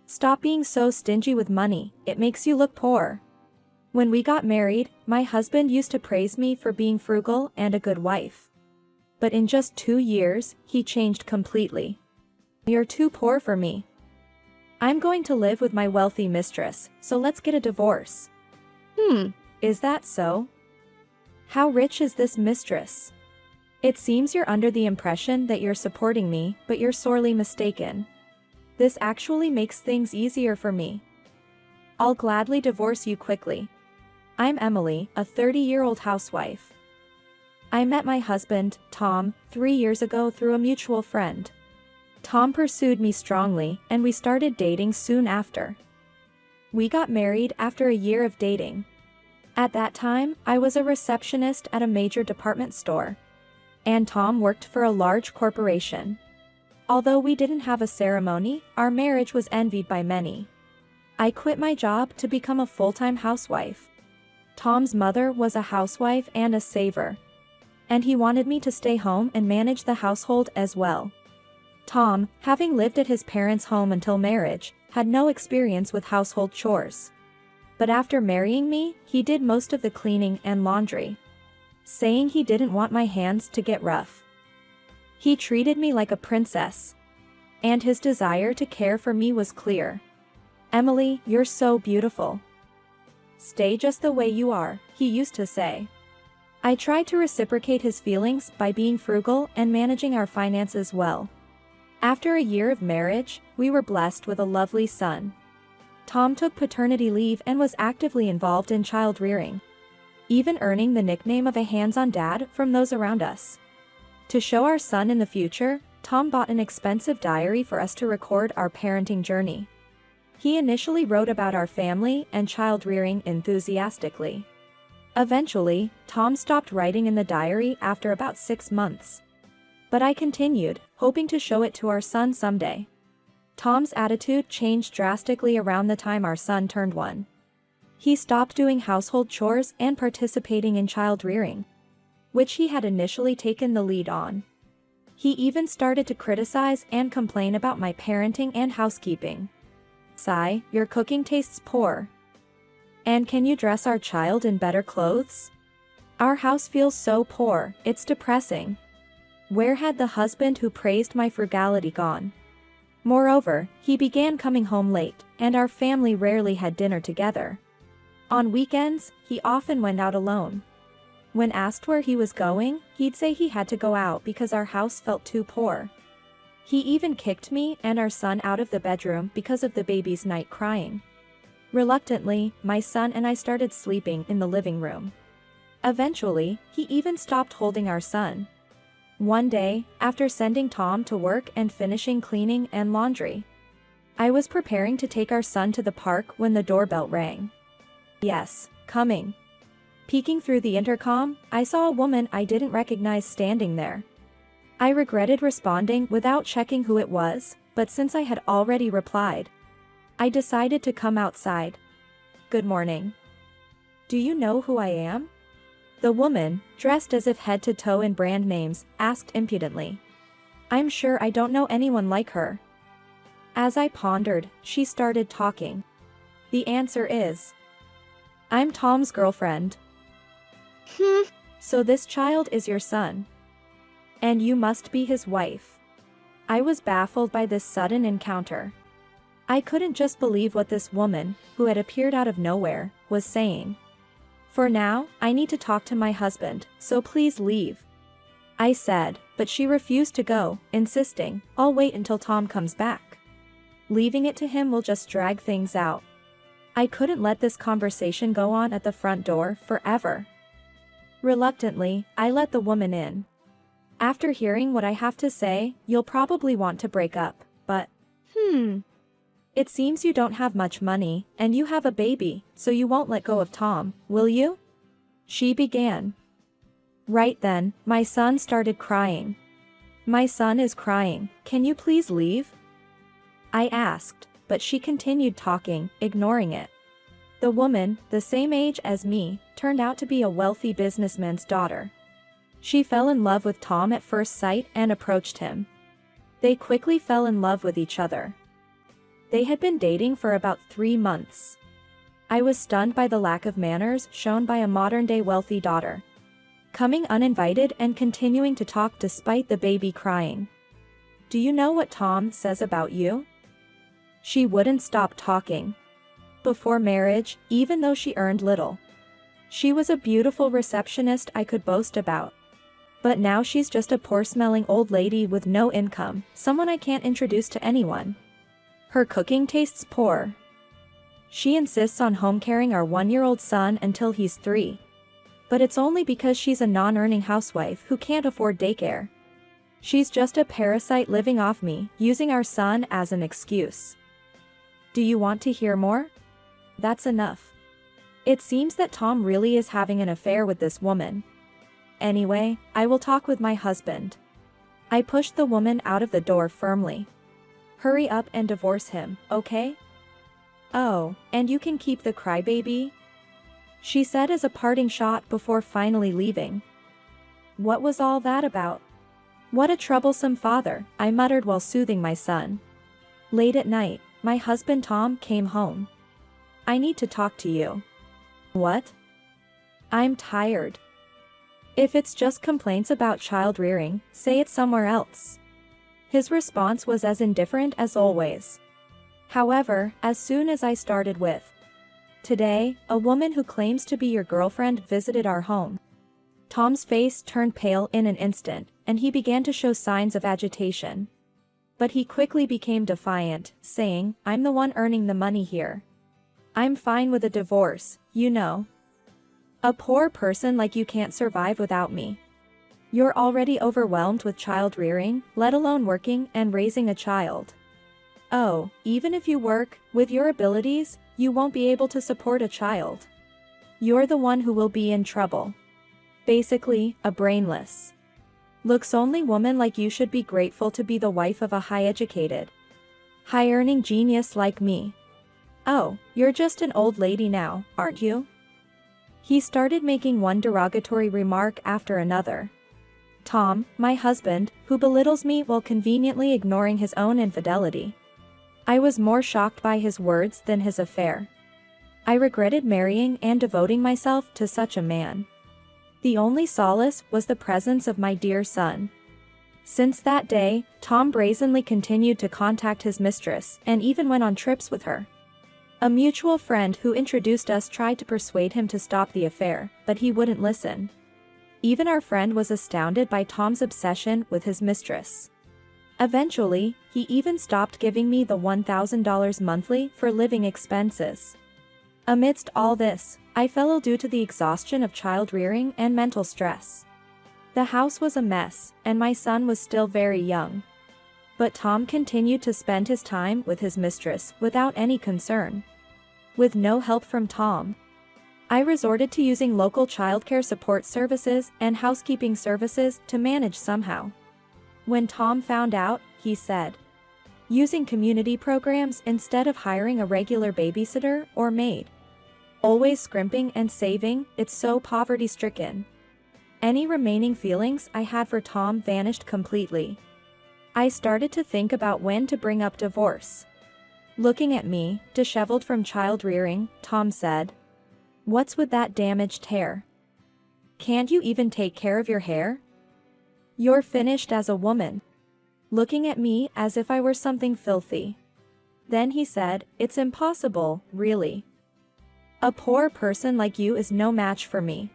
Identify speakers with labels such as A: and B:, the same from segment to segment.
A: Stop being so stingy with money, it makes you look poor. When we got married, my husband used to praise me for being frugal and a good wife. But in just 2 years, he changed completely. You're too poor for me. I'm going to live with my wealthy mistress, so let's get a divorce. Is that so? How rich is this mistress? It seems you're under the impression that you're supporting me, but you're sorely mistaken. This actually makes things easier for me. I'll gladly divorce you quickly. I'm Emily, a 30-year-old housewife. I met my husband, Tom, 3 years ago through a mutual friend. Tom pursued me strongly, and we started dating soon after. We got married after a year of dating. At that time, I was a receptionist at a major department store. And Tom worked for a large corporation. Although we didn't have a ceremony, our marriage was envied by many. I quit my job to become a full-time housewife. Tom's mother was a housewife and a saver. And he wanted me to stay home and manage the household as well. Tom, having lived at his parents' home until marriage, had no experience with household chores. But after marrying me, he did most of the cleaning and laundry, saying he didn't want my hands to get rough. He treated me like a princess. And his desire to care for me was clear. Emily, you're so beautiful. Stay just the way you are, he used to say. I tried to reciprocate his feelings by being frugal and managing our finances well. After a year of marriage, we were blessed with a lovely son. Tom took paternity leave and was actively involved in child rearing, even earning the nickname of a hands-on dad from those around us. To show our son in the future, Tom bought an expensive diary for us to record our parenting journey. He initially wrote about our family and child rearing enthusiastically. Eventually, Tom stopped writing in the diary after about 6 months. But I continued, hoping to show it to our son someday. Tom's attitude changed drastically around the time our son turned 1. He stopped doing household chores and participating in child rearing, which he had initially taken the lead on. He even started to criticize and complain about my parenting and housekeeping. Sigh, your cooking tastes poor. And can you dress our child in better clothes? Our house feels so poor, it's depressing. Where had the husband who praised my frugality gone? Moreover, he began coming home late, and our family rarely had dinner together. On weekends, he often went out alone. When asked where he was going, he'd say he had to go out because our house felt too poor. He even kicked me and our son out of the bedroom because of the baby's night crying. Reluctantly, my son and I started sleeping in the living room. Eventually, he even stopped holding our son. One day, after sending Tom to work and finishing cleaning and laundry, I was preparing to take our son to the park when the doorbell rang. Yes, coming. Peeking through the intercom, I saw a woman I didn't recognize standing there. I regretted responding without checking who it was, but since I had already replied, I decided to come outside. Good morning. Do you know who I am? The woman, dressed as if head to toe in brand names, asked impudently. I'm sure I don't know anyone like her. As I pondered, she started talking. The answer is, I'm Tom's girlfriend. So this child is your son. And you must be his wife. I was baffled by this sudden encounter. I couldn't just believe what this woman, who had appeared out of nowhere, was saying. For now, I need to talk to my husband, so please leave. I said, but she refused to go, insisting, I'll wait until Tom comes back. Leaving it to him will just drag things out. I couldn't let this conversation go on at the front door forever. Reluctantly, I let the woman in. After hearing what I have to say, you'll probably want to break up, but it seems you don't have much money, and you have a baby, so you won't let go of Tom, will you? She began. Right then, my son started crying. My son is crying, can you please leave? I asked, but she continued talking, ignoring it. The woman, the same age as me, turned out to be a wealthy businessman's daughter. She fell in love with Tom at first sight and approached him. They quickly fell in love with each other. They had been dating for about 3 months. I was stunned by the lack of manners shown by a modern-day wealthy daughter. Coming uninvited and continuing to talk despite the baby crying. Do you know what Tom says about you? She wouldn't stop talking. Before marriage, even though she earned little, she was a beautiful receptionist I could boast about. But now she's just a poor-smelling old lady with no income, someone I can't introduce to anyone. Her cooking tastes poor. She insists on home-caring our 1-year-old son until he's 3. But it's only because she's a non-earning housewife who can't afford daycare. She's just a parasite living off me, using our son as an excuse. Do you want to hear more? That's enough. It seems that Tom really is having an affair with this woman. Anyway, I will talk with my husband. I pushed the woman out of the door firmly. Hurry up and divorce him, okay? Oh, and you can keep the crybaby? She said as a parting shot before finally leaving. What was all that about? What a troublesome father, I muttered while soothing my son. Late at night, my husband Tom came home. I need to talk to you. What? I'm tired. If it's just complaints about child rearing, say it somewhere else. His response was as indifferent as always. However, as soon as I started with, "Today, a woman who claims to be your girlfriend visited our home," Tom's face turned pale in an instant, and he began to show signs of agitation. But he quickly became defiant, saying, "I'm the one earning the money here. I'm fine with a divorce, you know. A poor person like you can't survive without me. You're already overwhelmed with child rearing, let alone working and raising a child. Oh, even if you work, with your abilities, you won't be able to support a child. You're the one who will be in trouble. Basically, a brainless, looks-only woman like you should be grateful to be the wife of a high-educated, high-earning genius like me. Oh, you're just an old lady now, aren't you?" He started making one derogatory remark after another. Tom, my husband, who belittles me while conveniently ignoring his own infidelity. I was more shocked by his words than his affair. I regretted marrying and devoting myself to such a man. The only solace was the presence of my dear son. Since that day, Tom brazenly continued to contact his mistress and even went on trips with her. A mutual friend who introduced us tried to persuade him to stop the affair, but he wouldn't listen. Even our friend was astounded by Tom's obsession with his mistress. Eventually, he even stopped giving me the $1,000 monthly for living expenses. Amidst all this, I fell ill due to the exhaustion of child rearing and mental stress. The house was a mess, and my son was still very young. But Tom continued to spend his time with his mistress without any concern. With no help from Tom, I resorted to using local childcare support services and housekeeping services to manage somehow. When Tom found out, he said, "Using community programs instead of hiring a regular babysitter or maid. Always scrimping and saving, it's so poverty-stricken." Any remaining feelings I had for Tom vanished completely. I started to think about when to bring up divorce. Looking at me, disheveled from child rearing, Tom said, "What's with that damaged hair? Can't you even take care of your hair? You're finished as a woman." Looking at me as if I were something filthy. Then he said, "It's impossible, really. A poor person like you is no match for me.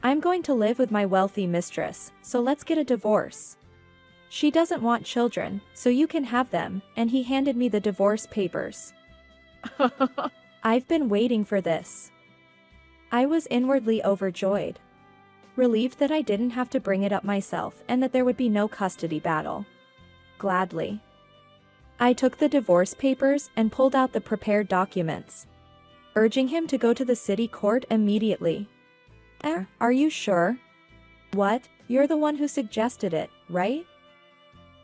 A: I'm going to live with my wealthy mistress, so let's get a divorce. She doesn't want children, so you can have them," and he handed me the divorce papers. I've been waiting for this. I was inwardly overjoyed. Relieved that I didn't have to bring it up myself and that there would be no custody battle. Gladly, I took the divorce papers and pulled out the prepared documents, urging him to go to the city court immediately. Are you sure? What? You're the one who suggested it, right?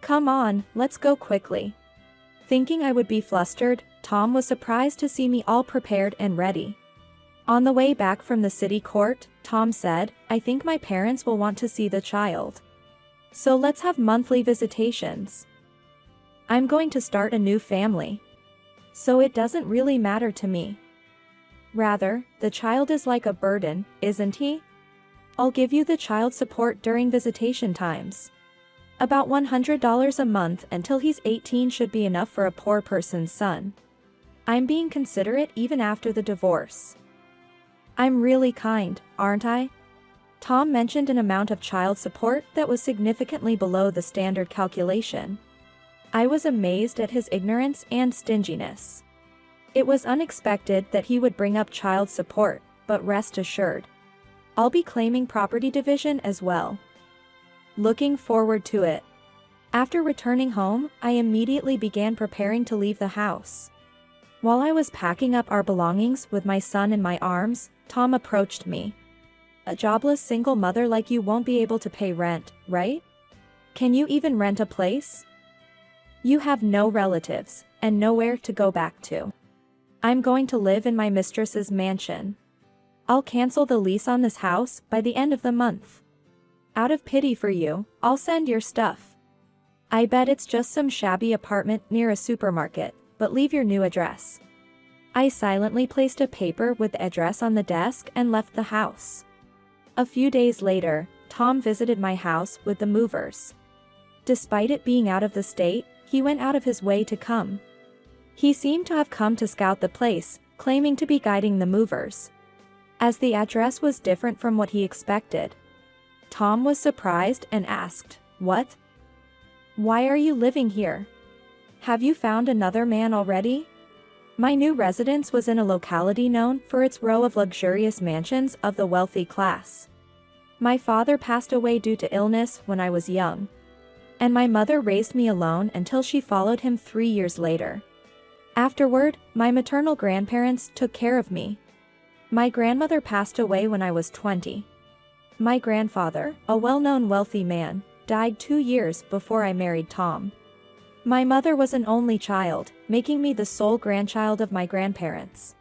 A: Come on, let's go quickly." Thinking I would be flustered, Tom was surprised to see me all prepared and ready. On the way back from the city court, Tom said, "I think my parents will want to see the child. So let's have monthly visitations. I'm going to start a new family. so it doesn't really matter to me. Rather, the child is like a burden, isn't he? I'll give you the child support during visitation times. About $100 a month until he's 18 should be enough for a poor person's son. I'm being considerate even after the divorce. I'm really kind, aren't I? Tom mentioned an amount of child support that was significantly below the standard calculation. I was amazed at his ignorance and stinginess. It was unexpected that he would bring up child support, but rest assured, I'll be claiming property division as well. Looking forward to it. After returning home, I immediately began preparing to leave the house. While I was packing up our belongings with my son in my arms, Tom approached me. A jobless single mother like you won't be able to pay rent, right? Can you even rent a place? You have no relatives, and nowhere to go back to. I'm going to live in my mistress's mansion. I'll cancel the lease on this house by the end of the month. Out of pity for you, I'll send your stuff. I bet it's just some shabby apartment near a supermarket, but leave your new address. I silently placed a paper with the address on the desk and left the house. A few days later, Tom visited my house with the movers. Despite it being out of the state, he went out of his way to come. He seemed to have come to scout the place, claiming to be guiding the movers. As the address was different from what he expected, Tom was surprised and asked, "What? Why are you living here? Have you found another man already?" My new residence was in a locality known for its row of luxurious mansions of the wealthy class. My father passed away due to illness when I was young, and my mother raised me alone until she followed him 3 years later. Afterward, my maternal grandparents took care of me. My grandmother passed away when I was 20. My grandfather, a well-known wealthy man, died 2 years before I married Tom. My mother was an only child, making me the sole grandchild of my grandparents.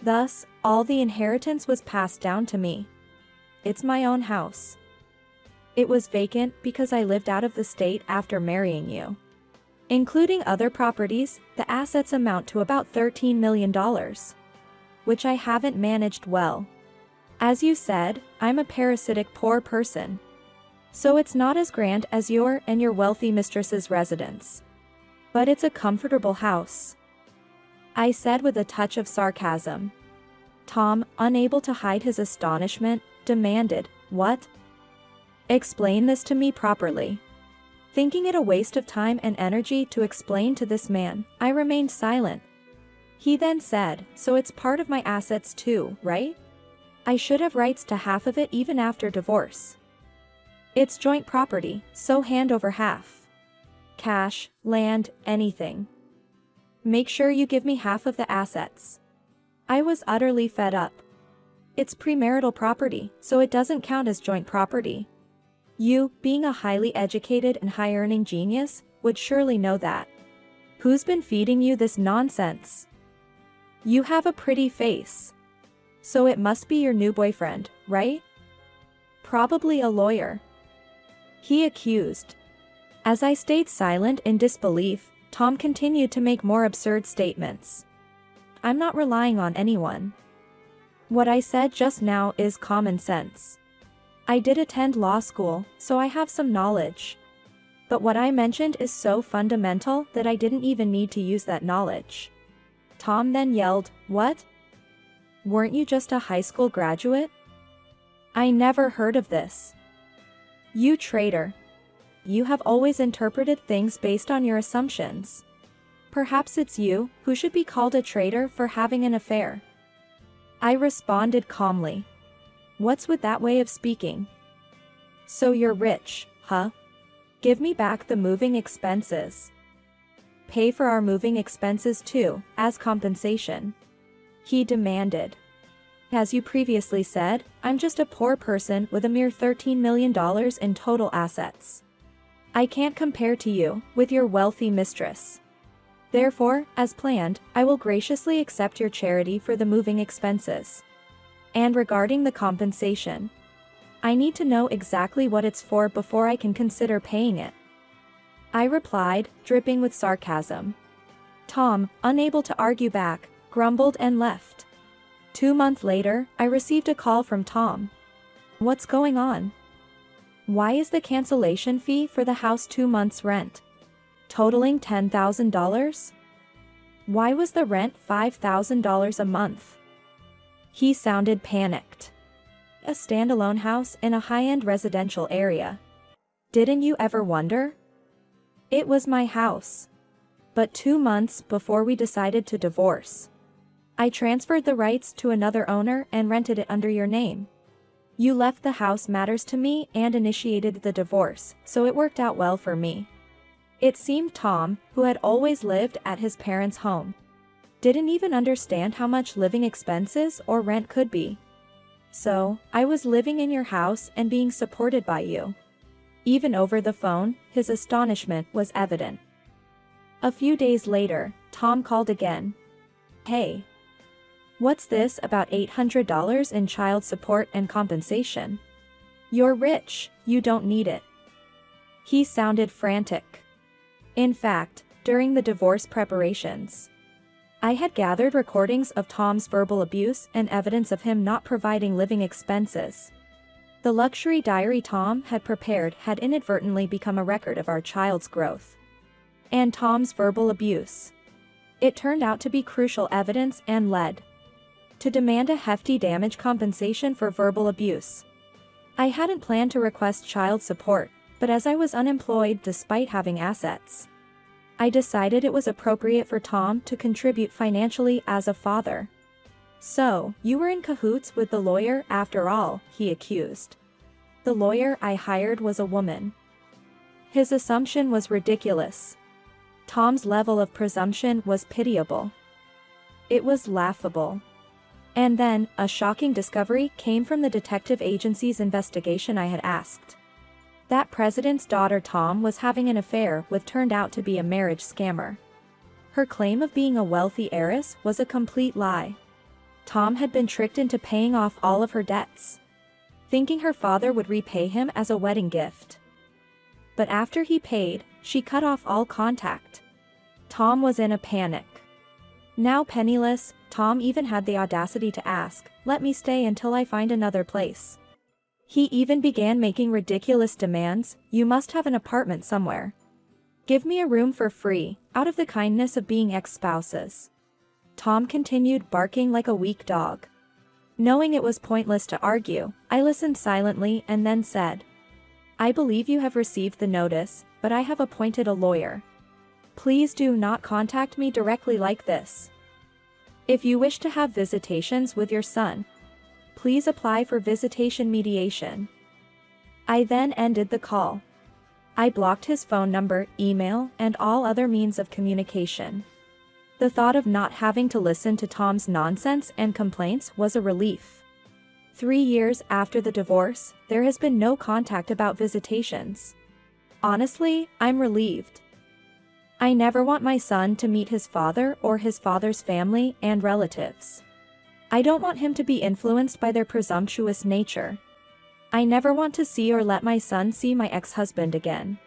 A: Thus, all the inheritance was passed down to me. It's my own house. It was vacant because I lived out of the state after marrying you. Including other properties, the assets amount to about $13 million, which I haven't managed well. As you said, I'm a parasitic poor person. So it's not as grand as your and your wealthy mistress's residence. But it's a comfortable house, I said with a touch of sarcasm. Tom, unable to hide his astonishment, demanded, "What? Explain this to me properly." Thinking it a waste of time and energy to explain to this man, I remained silent. He then said, "So it's part of my assets too, right? I should have rights to half of it even after divorce. It's joint property, so hand over half. Cash, land, anything. Make sure you give me half of the assets." I was utterly fed up. It's premarital property, so it doesn't count as joint property. You, being a highly educated and high-earning genius, would surely know that. Who's been feeding you this nonsense? You have a pretty face. So it must be your new boyfriend, right? Probably a lawyer, he accused. As I stayed silent in disbelief, Tom continued to make more absurd statements. I'm not relying on anyone. What I said just now is common sense. I did attend law school, so I have some knowledge. But what I mentioned is so fundamental that I didn't even need to use that knowledge. Tom then yelled, "What? Weren't you just a high school graduate? I never heard of this. You traitor. You have always interpreted things based on your assumptions. Perhaps it's you who should be called a traitor for having an affair." I responded calmly. What's with that way of speaking? So you're rich, huh? Give me back the moving expenses. Pay for our moving expenses too, as compensation, he demanded. As you previously said, I'm just a poor person with a mere $13 million in total assets. I can't compare to you, with your wealthy mistress. Therefore, as planned, I will graciously accept your charity for the moving expenses. And regarding the compensation, I need to know exactly what it's for before I can consider paying it. I replied, dripping with sarcasm. Tom, unable to argue back, grumbled and left. 2 months later, I received a call from Tom. What's going on? Why is the cancellation fee for the house 2 months' rent totaling $10,000? Why was the rent $5,000 a month? He sounded panicked. A standalone house in a high-end residential area. Didn't you ever wonder? It was my house. But 2 months before we decided to divorce, I transferred the rights to another owner and rented it under your name. You left the house matters to me and initiated the divorce, so it worked out well for me. It seemed Tom, who had always lived at his parents' home, didn't even understand how much living expenses or rent could be. So, I was living in your house and being supported by you. Even over the phone, his astonishment was evident. A few days later, Tom called again. Hey. What's this about $800 in child support and compensation? You're rich, you don't need it. He sounded frantic. In fact, during the divorce preparations, I had gathered recordings of Tom's verbal abuse and evidence of him not providing living expenses. The luxury diary Tom had prepared had inadvertently become a record of our child's growth and Tom's verbal abuse. It turned out to be crucial evidence and led to demand a hefty damage compensation for verbal abuse. I hadn't planned to request child support, but as I was unemployed despite having assets, I decided it was appropriate for Tom to contribute financially as a father. So, you were in cahoots with the lawyer after all, he accused. The lawyer I hired was a woman. His assumption was ridiculous. Tom's level of presumption was pitiable. It was laughable. And then, a shocking discovery came from the detective agency's investigation. I had asked that president's daughter Tom was having an affair with turned out to be a marriage scammer. Her claim of being a wealthy heiress was a complete lie. Tom had been tricked into paying off all of her debts, thinking her father would repay him as a wedding gift. But after he paid, she cut off all contact. Tom was in a panic. Now penniless, Tom even had the audacity to ask, "Let me stay until I find another place." He even began making ridiculous demands. "You must have an apartment somewhere. Give me a room for free, out of the kindness of being ex-spouses." Tom continued barking like a weak dog. Knowing it was pointless to argue, I listened silently and then said, "I believe you have received the notice, but I have appointed a lawyer. Please do not contact me directly like this. If you wish to have visitations with your son, please apply for visitation mediation." I then ended the call. I blocked his phone number, email, and all other means of communication. The thought of not having to listen to Tom's nonsense and complaints was a relief. 3 years after the divorce, there has been no contact about visitations. Honestly, I'm relieved. I never want my son to meet his father or his father's family and relatives. I don't want him to be influenced by their presumptuous nature. I never want to see or let my son see my ex-husband again.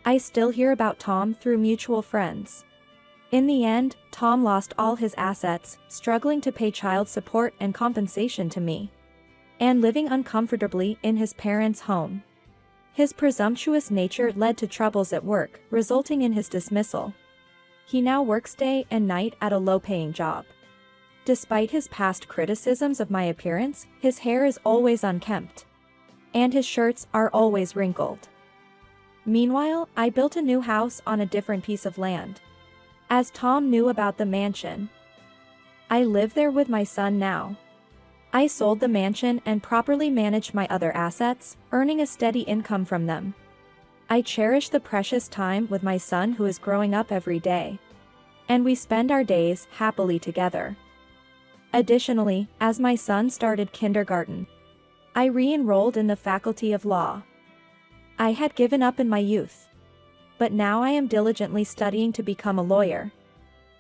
A: I still hear about Tom through mutual friends. In the end, Tom lost all his assets, struggling to pay child support and compensation to me, and living uncomfortably in his parents' home. His presumptuous nature led to troubles at work, resulting in his dismissal. He now works day and night at a low-paying job. Despite his past criticisms of my appearance, his hair is always unkempt, and his shirts are always wrinkled. Meanwhile, I built a new house on a different piece of land. As Tom knew about the mansion, I live there with my son now. I sold the mansion and properly managed my other assets, earning a steady income from them. I cherish the precious time with my son who is growing up every day, and we spend our days happily together. Additionally, as my son started kindergarten, I re-enrolled in the Faculty of Law. I had given up in my youth, but now I am diligently studying to become a lawyer.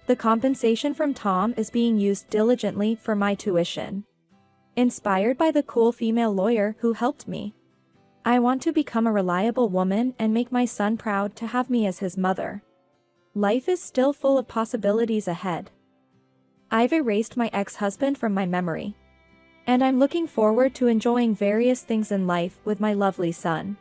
A: The compensation from Tom is being used diligently for my tuition. Inspired by the cool female lawyer who helped me, I want to become a reliable woman and make my son proud to have me as his mother. life is still full of possibilities ahead. I've erased my ex-husband from my memory. And I'm looking forward to enjoying various things in life with my lovely son.